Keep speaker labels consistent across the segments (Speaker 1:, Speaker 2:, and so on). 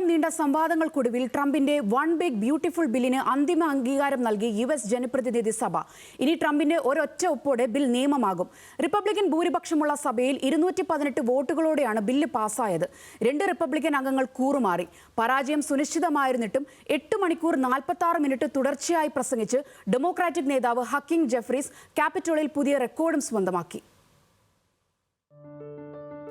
Speaker 1: നീണ്ട സംവാദങ്ങൾക്കൊടുവിൽ ട്രംപിന്റെ one big beautiful ബില്ലിന് അന്തിമ അംഗീകാരം നൽകി യുഎസ് ജനപ്രതിനിധി സഭ. ഇനി ട്രംപിന്റെ ഒരൊറ്റ ഒപ്പോടെ ബിൽ നിയമമാകും. റിപ്പബ്ലിക്കൻ ഭൂരിപക്ഷമുള്ള സഭയിൽ 218 വോട്ടുകളോടെയാണ് ബില്ല് പാസ്സായത്. 2 റിപ്പബ്ലിക്കൻ അംഗങ്ങൾ കൂറുമാറി. പരാജയം സുനിശ്ചിതമായിരുന്നിട്ടും 8 മണിക്കൂർ 46 മിനിറ്റ് തുടർച്ചയായി പ്രസംഗിച്ച് ഡെമോക്രാറ്റിക് നേതാവ് ഹക്കീം ജെഫ്രീസ് ക്യാപിറ്റോളിൽ പുതിയ റെക്കോർഡും സ്വന്തമാക്കി.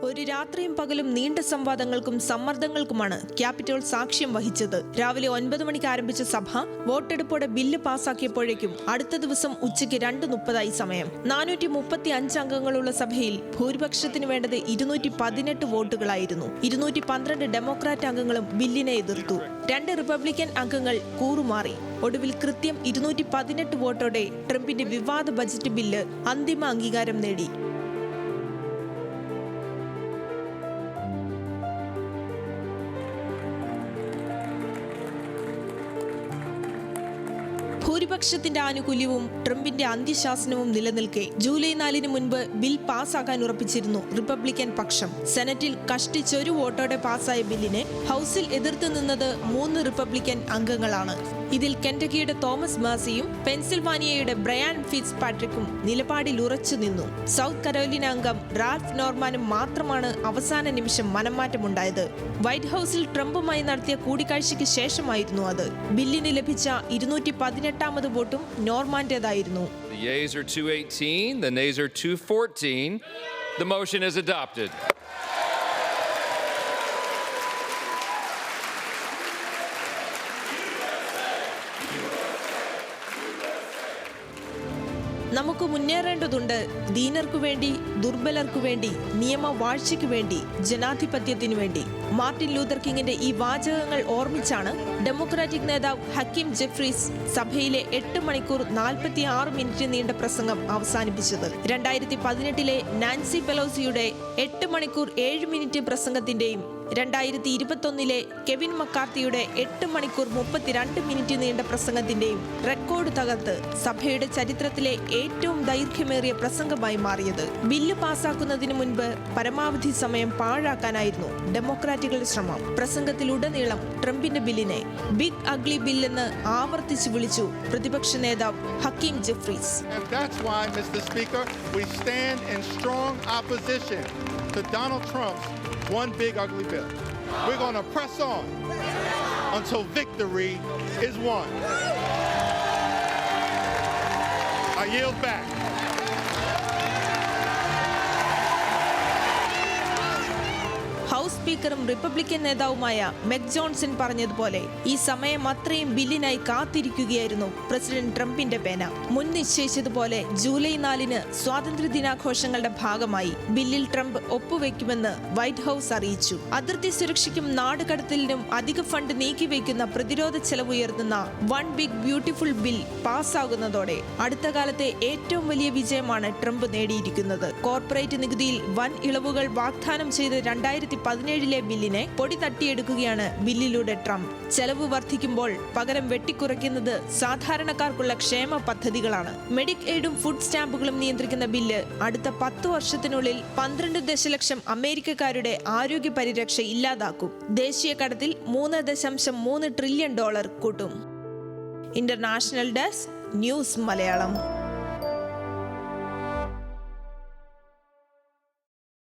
Speaker 2: ഒരു രാത്രിയും പകലും നീണ്ട സംവാദങ്ങൾക്കും സമ്മർദ്ദങ്ങൾക്കുമാണ് ക്യാപിറ്റോൾ സാക്ഷ്യം വഹിച്ചത്. രാവിലെ 9 മണിക്ക് ആരംഭിച്ച സഭ വോട്ടെടുപ്പോടെ ബില്ല് പാസാക്കിയപ്പോഴേക്കും അടുത്ത ദിവസം ഉച്ചയ്ക്ക് 2:30 സമയം. 435 അംഗങ്ങളുള്ള സഭയിൽ ഭൂരിപക്ഷത്തിന് വേണ്ടത് 218 വോട്ടുകളായിരുന്നു. 212 ഡെമോക്രാറ്റ് അംഗങ്ങളും ബില്ലിനെ എതിർത്തു. 2 റിപ്പബ്ലിക്കൻ അംഗങ്ങൾ കൂറുമാറി. ഒടുവിൽ കൃത്യം 218 വോട്ടോടെ ട്രംപിന്റെ വിവാദ ബജറ്റ് ബില്ല് അന്തിമ അംഗീകാരം നേടി. ഭൂരിപക്ഷത്തിന്റെ ആനുകൂല്യവും ട്രംപിന്റെ അന്ത്യശാസനവും നിലനിൽക്കെ ജൂലൈ 4 മുൻപ് ബിൽ പാസ്സാക്കാൻ ഉറപ്പിച്ചിരുന്നു റിപ്പബ്ലിക്കൻ പക്ഷം. സെനറ്റിൽ കഷ്ടിച്ചൊരു വോട്ടോടെ പാസ്സായ ബില്ലിനെ ഹൌസിൽ എതിർത്ത് നിന്നത് 3 റിപ്പബ്ലിക്കൻ അംഗങ്ങളാണ്. ഇതിൽ കെന്റക്കിയുടെ തോമസ് മാസിയും പെൻസിൽവാനിയയുടെ ബ്രയാൻ ഫിറ്റ്സ് പാട്രിക്കും നിലപാടിൽ ഉറച്ചു നിന്നു. സൗത്ത് കരോലിന അംഗം റാൽഫ് നോർമാനും മാത്രമാണ് അവസാന നിമിഷം മനംമാറ്റമുണ്ടായത്. വൈറ്റ് ഹൌസിൽ ട്രംപുമായി നടത്തിയ കൂടിക്കാഴ്ചയ്ക്ക് ശേഷമായിരുന്നു അത്. ബില്ലിന് ലഭിച്ച 218ാമത് വോട്ടും നോർമാന്റേതായിരുന്നു.
Speaker 3: The yeas are 218, the nays are 214. The motion is adopted.
Speaker 2: നമുക്ക് മുന്നേറേണ്ടതുണ്ട്. ദീനർക്കു വേണ്ടി, ദുർബലർക്കു വേണ്ടി, നിയമവാഴ്ചയ്ക്കു വേണ്ടി, ജനാധിപത്യത്തിനു വേണ്ടി. മാർട്ടിൻ ലൂതർ കിങ്ങിന്റെ ഈ വാചകങ്ങൾ ഓർമ്മിച്ചാണ് ഡെമോക്രാറ്റിക് നേതാവ് ഹക്കീം ജെഫ്രീസ് സഭയിലെ 8 മണിക്കൂർ 46 മിനിറ്റ് നീണ്ട പ്രസംഗം അവസാനിപ്പിച്ചത്. 2018 നാൻസി പെലോസിയുടെ 8 മണിക്കൂർ 7 മിനിറ്റ് പ്രസംഗത്തിന്റെയും 2021 കെവിൻ മക്കാർത്തിയുടെ 8 മണിക്കൂർ 32 മിനിറ്റ് നീണ്ട പ്രസംഗത്തിന്റെയും റെക്കോർഡ് തകർത്ത് സഭയുടെ ചരിത്രത്തിലെ ഏറ്റവും ദൈർഘ്യമേറിയ പ്രസംഗമായി മാറിയത്. ബില്ല് പാസാക്കുന്നതിന് മുൻപ് പരമാവധി സമയം പാഴാക്കാനായിരുന്നു ഡെമോക്രാറ്റുകളുടെ ശ്രമം. പ്രസംഗത്തിലുടനീളം ട്രംപിന്റെ ബില്ലിനെ ബിഗ് അഗ്ലി ബില്ലെന്ന് ആവർത്തിച്ച് വിളിച്ചു പ്രതിപക്ഷ നേതാവ് Hakeem Jeffries.
Speaker 4: One big ugly bill. We're going to press on until victory is won. I yield back.
Speaker 2: House സ്പീക്കറും റിപ്പബ്ലിക്കൻ നേതാവുമായ മെഗ് ജോൺസൺ പറഞ്ഞതുപോലെ ഈ സമയം അത്രയും ബില്ലിനായി കാത്തിരിക്കുകയായിരുന്നു പ്രസിഡന്റ് ട്രംപിന്റെ പേന. മുൻ നിശ്ചയിച്ചതുപോലെ ജൂലൈ 4 സ്വാതന്ത്ര്യ ദിനാഘോഷങ്ങളുടെ ഭാഗമായി ബില്ലിൽ ട്രംപ് ഒപ്പുവെക്കുമെന്ന് വൈറ്റ് ഹൌസ് അറിയിച്ചു. അതിർത്തി സുരക്ഷയ്ക്കും നാടുകടത്തലിനും അധിക ഫണ്ട് നീക്കിവെക്കുന്ന പ്രതിരോധ ചെലവുയർത്തുന്ന വൺ ബിഗ് ബ്യൂട്ടിഫുൾ ബിൽ പാസ്സാകുന്നതോടെ അടുത്ത കാലത്തെ ഏറ്റവും വലിയ വിജയമാണ് ട്രംപ് നേടിയിരിക്കുന്നത്. കോർപ്പറേറ്റ് നികുതിയിൽ വൻ ഇളവുകൾ വാഗ്ദാനം ചെയ്ത് 2017 ബില്ലിനെ പൊടി തട്ടിയെടുക്കുകയാണ് ബില്ലിലൂടെ ട്രംപ്. ചെലവ് വർദ്ധിക്കുമ്പോൾ പകരം വെട്ടിക്കുറയ്ക്കുന്നത് സാധാരണക്കാർക്കുള്ള ക്ഷേമ പദ്ധതികളാണ്. മെഡിക് എയ്ഡും ഫുഡ് സ്റ്റാമ്പുകളും നിയന്ത്രിക്കുന്ന ബില്ല് അടുത്ത 10 വർഷത്തിനുള്ളിൽ 12 ദശലക്ഷം അമേരിക്കക്കാരുടെ ആരോഗ്യ പരിരക്ഷ ഇല്ലാതാക്കും. ദേശീയ കടത്തിൽ $3.3 ട്രില്യൺ കൂട്ടും. International desk news Malayalam.